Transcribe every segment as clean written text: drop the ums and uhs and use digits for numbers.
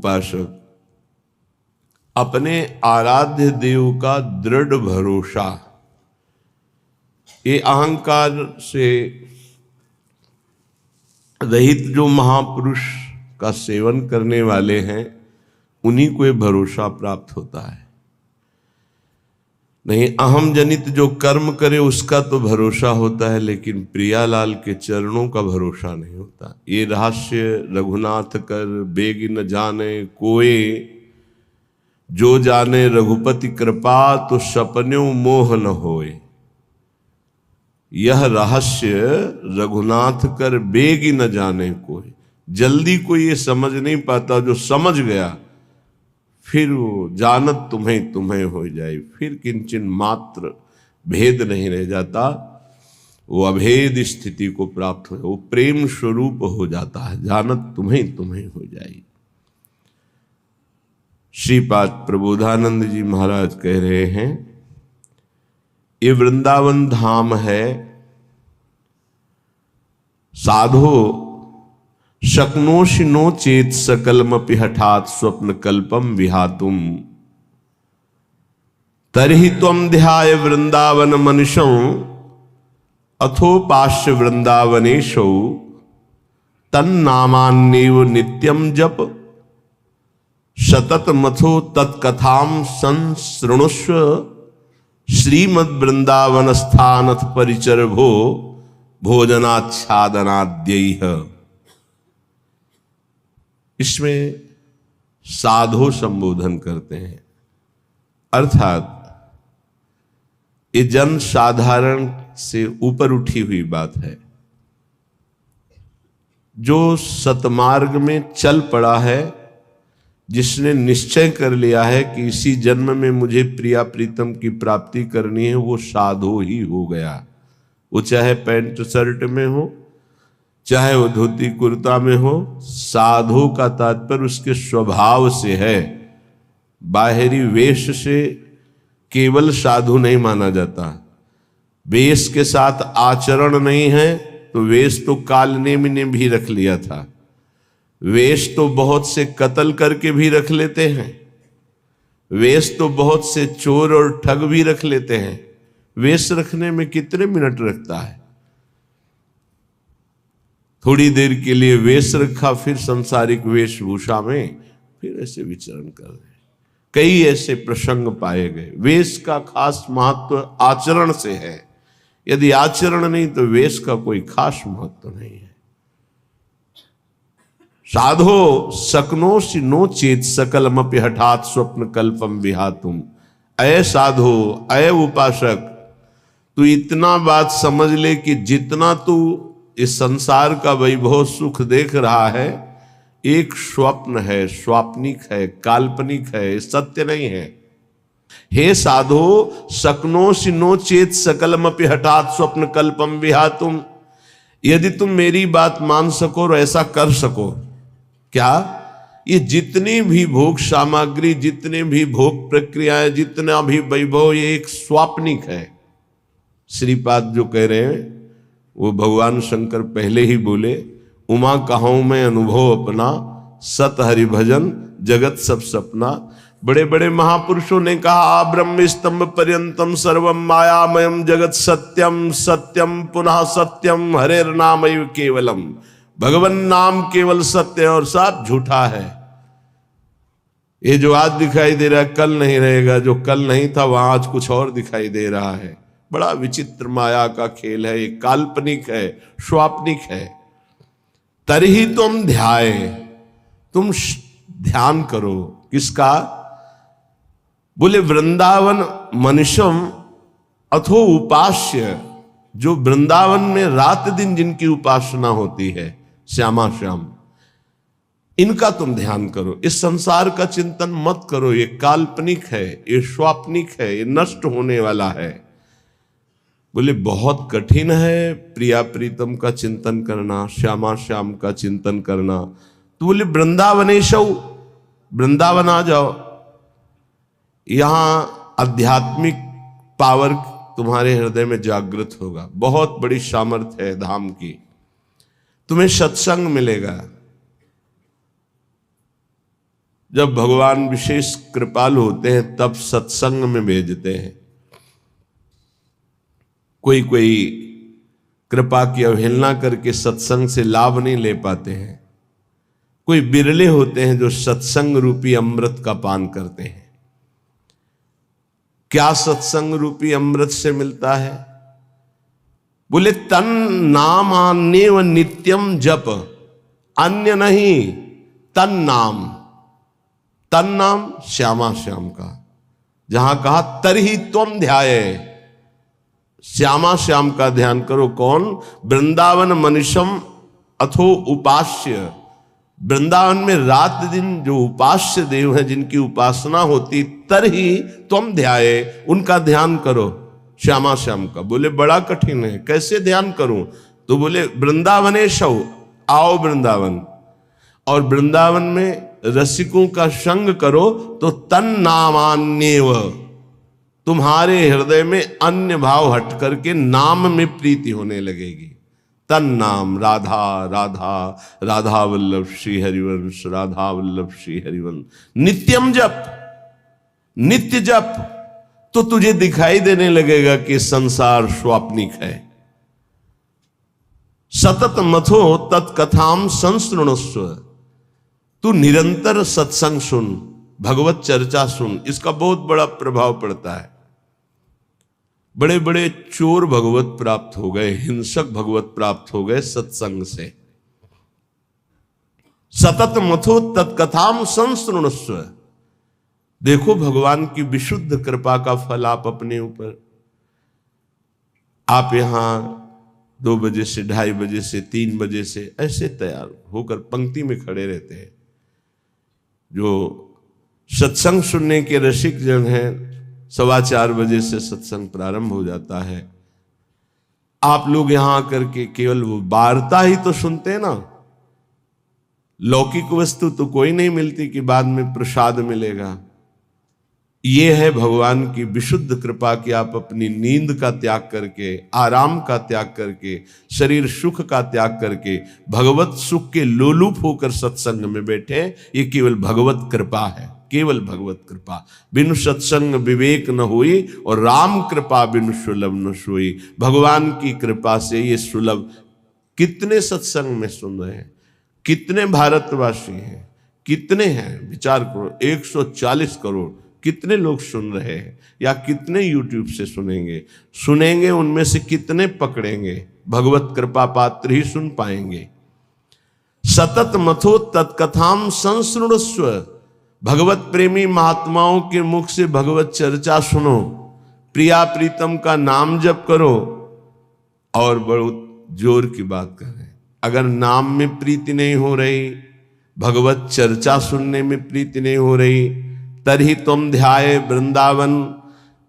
उपासक अपने आराध्य देव का दृढ़ भरोसा, ये अहंकार से रहित जो महापुरुष का सेवन करने वाले हैं उन्हीं को ये भरोसा प्राप्त होता है। नहीं, अहम जनित जो कर्म करे उसका तो भरोसा होता है, लेकिन प्रियालाल के चरणों का भरोसा नहीं होता। ये रहस्य रघुनाथ कर बेग न जाने कोय, जो जाने रघुपति कृपा तो सपन्यों मोह न होए। यह रहस्य रघुनाथ कर बेग न जाने कोई, जल्दी कोई ये समझ नहीं पाता, जो समझ गया फिर वो जानत तुम्हें तुम्हें हो जाए, फिर किंचन मात्र भेद नहीं रह जाता, वो अभेद स्थिति को प्राप्त हो, वो प्रेम स्वरूप हो जाता है, जानत तुम्हें तुम्हें हो जाए। श्रीपाद प्रबोधानंद जी महाराज कह रहे हैं, ये वृंदावन धाम है, साधो शक्नोषि नो चेत सकलमपि हठात स्वप्न कल्पम विहातुम, तर्हि त्वं ध्याय वृंदावन मनुषं अथोपास्य वृंदावनेशौ, तन्नामान्येव नित्यं जप सतत मथो तत्कथां संसृणुष्व, श्रीमद् वृंदावन स्थानथ परिचर भो भोजनाच्छादनाद्यैः। इसमें साधो संबोधन करते हैं, अर्थात ये जन साधारण से ऊपर उठी हुई बात है। जो सतमार्ग में चल पड़ा है, जिसने निश्चय कर लिया है कि इसी जन्म में मुझे प्रिया प्रीतम की प्राप्ति करनी है, वो साधो ही हो गया। वो चाहे पैंट शर्ट में हो, चाहे वो धोती कुर्ता में हो, साधु का तात्पर्य उसके स्वभाव से है। बाहरी वेश से केवल साधु नहीं माना जाता। वेश के साथ आचरण नहीं है तो वेश तो कालनेमी ने भी रख लिया था। वेश तो बहुत से कत्ल करके भी रख लेते हैं। वेश तो बहुत से चोर और ठग भी रख लेते हैं। वेश रखने में कितने मिनट लगता है? थोड़ी देर के लिए वेश रखा, फिर सांसारिक वेशभूषा में फिर ऐसे विचरण कर रहे। कई ऐसे प्रसंग पाए गए। वेश का खास महत्व आचरण से है। यदि आचरण नहीं तो वेश का कोई खास महत्व नहीं है। साधो सकनोषि नो चेत सकलमपि हठात स्वप्न कल्पम विहातुम। अय साधो, अय उपासक, तू इतना बात समझ ले कि जितना तू इस संसार का वैभव सुख देख रहा है, एक स्वप्न है, स्वाप्निक है, काल्पनिक है, सत्य नहीं है। हे साधो सकनोषि नो चेत सकलमपि हठात स्वप्न कल्पम विहातुम। यदि तुम मेरी बात मान सको और ऐसा कर सको, क्या ये जितनी भी भोग सामग्री, जितने भी भोग प्रक्रियाएं, जितना भी वैभव, ये एक स्वाप्निक है। श्रीपाद जो कह रहे हैं वो भगवान शंकर पहले ही बोले, उमा कहूं मैं अनुभव अपना, सत हरि भजन जगत सब सपना। बड़े बड़े महापुरुषों ने कहा, ब्रह्म स्तंभ पर्यंतम सर्वम मायामयम जगत सत्यम सत्यम पुनः सत्यम हरेर नामैव केवलम। भगवान नाम केवल सत्य और सब झूठा है। ये जो आज दिखाई दे रहा है कल नहीं रहेगा, जो कल नहीं था वहां आज कुछ और दिखाई दे रहा है। बड़ा विचित्र माया का खेल है, ये काल्पनिक है, स्वाप्निक है। तरही तुम ध्याय, तुम ध्यान करो। किसका? बोले वृंदावन मनुष्यम अथो उपास्य, जो वृंदावन में रात दिन जिनकी उपासना होती है, श्यामा श्याम, इनका तुम ध्यान करो। इस संसार का चिंतन मत करो, ये काल्पनिक है, ये स्वाप्निक है, ये नष्ट होने वाला है। बोले बहुत कठिन है प्रिया प्रीतम का चिंतन करना, श्यामा श्याम का चिंतन करना। तो बोले वृंदावनेशौ, वृंदावन आ जाओ, यहां आध्यात्मिक पावर तुम्हारे हृदय में जागृत होगा। बहुत बड़ी सामर्थ्य है धाम की। तुम्हें सत्संग मिलेगा, जब भगवान विशेष कृपालु होते हैं तब सत्संग में भेजते हैं। कोई कोई कृपा की अवहेलना करके सत्संग से लाभ नहीं ले पाते हैं। कोई बिरले होते हैं जो सत्संग रूपी अमृत का पान करते हैं। क्या सत्संग रूपी अमृत से मिलता है? बोले तन नामान्येव नित्यम जप, अन्य नहीं, तन नाम। तन नाम श्यामा श्याम का, जहां कहा तरही त्वम ध्याये, श्यामा श्याम का ध्यान करो। कौन? वृंदावन मनुष्यम अथो उपास्य। वृंदावन में रात दिन जो उपास्य देव हैं, जिनकी उपासना होती, तरही त्वम ध्याये, उनका ध्यान करो, श्यामा श्याम का। बोले बड़ा कठिन है, कैसे ध्यान करूं? तो बोले वृंदावनेशौ, आओ वृंदावन, और वृंदावन में रसिकों का संग करो तो तन नामान्येव, तुम्हारे हृदय में अन्य भाव हट करके नाम में प्रीति होने लगेगी। तन नाम राधा राधा, राधा वल्लभ श्री हरिवंश, राधा वल्लभ श्री हरिवंश। नित्यम जप, नित्य जप, तो तुझे दिखाई देने लगेगा कि संसार स्वाप्निक है। सतत मथो तत्कथाम संसृणुस्व, तू निरंतर सत्संग सुन, भगवत चर्चा सुन, इसका बहुत बड़ा प्रभाव पड़ता है। बड़े बड़े चोर भगवत प्राप्त हो गए, हिंसक भगवत प्राप्त हो गए सत्संग से। सतत मथो तत्कथाम संसृणुस्व, देखो भगवान की विशुद्ध कृपा का फल आप अपने ऊपर। आप यहां 2 बजे से 2:30 बजे से 3 बजे से ऐसे तैयार होकर पंक्ति में खड़े रहते हैं। जो सत्संग सुनने के रसिक जन हैं, 4:15 बजे से सत्संग प्रारंभ हो जाता है। आप लोग यहां आकर के केवल वो वार्ता ही तो सुनते हैं ना, लौकिक वस्तु तो कोई नहीं मिलती कि बाद में प्रसाद मिलेगा। ये है भगवान की विशुद्ध कृपा कि आप अपनी नींद का त्याग करके, आराम का त्याग करके, शरीर सुख का त्याग करके भगवत सुख के लोलुप होकर सत्संग में बैठे। ये केवल भगवत कृपा है, केवल भगवत कृपा। बिनु सत्संग विवेक न हुई, और राम कृपा बिनु सुलभ न सोई। भगवान की कृपा से ये सुलभ। कितने सत्संग में सुन रहे हैं, कितने भारतवासी हैं, कितने हैं, विचार करो। 140 करोड़ कितने लोग सुन रहे हैं, या कितने यूट्यूब से सुनेंगे, उनमें से कितने पकड़ेंगे? भगवत कृपा पात्र ही सुन पाएंगे। सतत मथो तत्कथाम संसृणुस्व, भगवत प्रेमी महात्माओं के मुख से भगवत चर्चा सुनो, प्रिया प्रीतम का नाम जप करो। और बहुत जोर की बात कर रहे हैं, अगर नाम में प्रीति नहीं हो रही, भगवत चर्चा सुनने में प्रीति नहीं हो रही, तरही तुम ध्याये वृंदावन।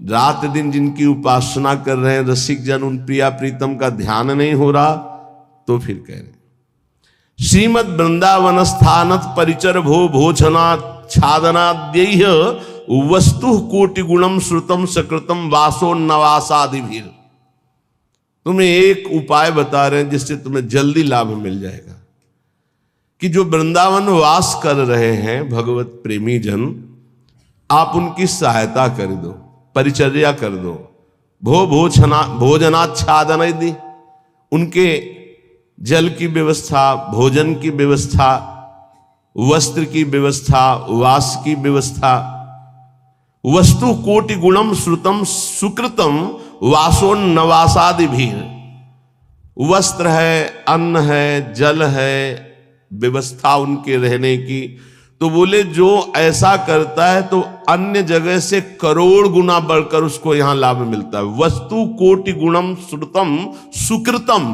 रात दिन जिनकी उपासना कर रहे हैं रसिक जन, उन प्रिया प्रीतम का ध्यान नहीं हो रहा, तो फिर कह रहे श्रीमद वृंदावन स्थानत परिचर भो भोजनाच्छादनाद्यैः वस्तु कोटि गुणम श्रुतम सकृतम वासोन्नवासादिभिर। तुम्हें एक उपाय बता रहे हैं जिससे तुम्हें जल्दी लाभ मिल जाएगा, कि जो वृंदावन वास कर रहे हैं भगवत प्रेमी जन, आप उनकी सहायता कर दो, परिचर्या कर दो। भोजनाच्छादन दी, उनके जल की व्यवस्था, भोजन की व्यवस्था, वस्त्र की व्यवस्था, वास की व्यवस्था। वस्तु कोटि गुणम श्रुतम सुकृतम वासोन्नवासादि भी। वस्त्र है, अन्न है, जल है, व्यवस्था उनके रहने की। तो बोले जो ऐसा करता है तो अन्य जगह से करोड़ गुना बढ़कर उसको यहां लाभ मिलता है। वस्तु कोटि गुणम श्रुतम सुकृतम,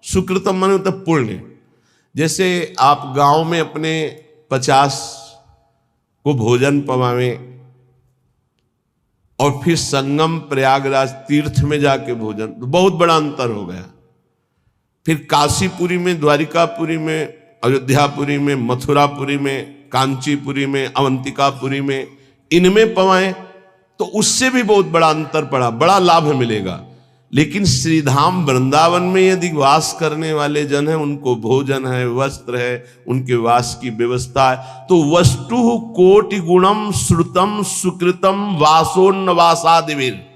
सुकृतम माने मतलब पुण्य। जैसे आप गांव में अपने 50 को भोजन पवावें और फिर संगम प्रयागराज तीर्थ में जाके भोजन, तो बहुत बड़ा अंतर हो गया। फिर काशीपुरी में, द्वारिकापुरी में, अयोध्यापुरी में, मथुरापुरी में, कांचीपुरी में, अवंतिकापुरी में, इनमें पवाएं तो उससे भी बहुत बड़ा अंतर पड़ा, बड़ा लाभ मिलेगा। लेकिन श्रीधाम वृंदावन में यदि वास करने वाले जन हैं, उनको भोजन है, वस्त्र है, उनके वास की व्यवस्था है, तो वस्तु कोटि गुणम श्रुतम सुकृतम वासोन्नवासादिवीर,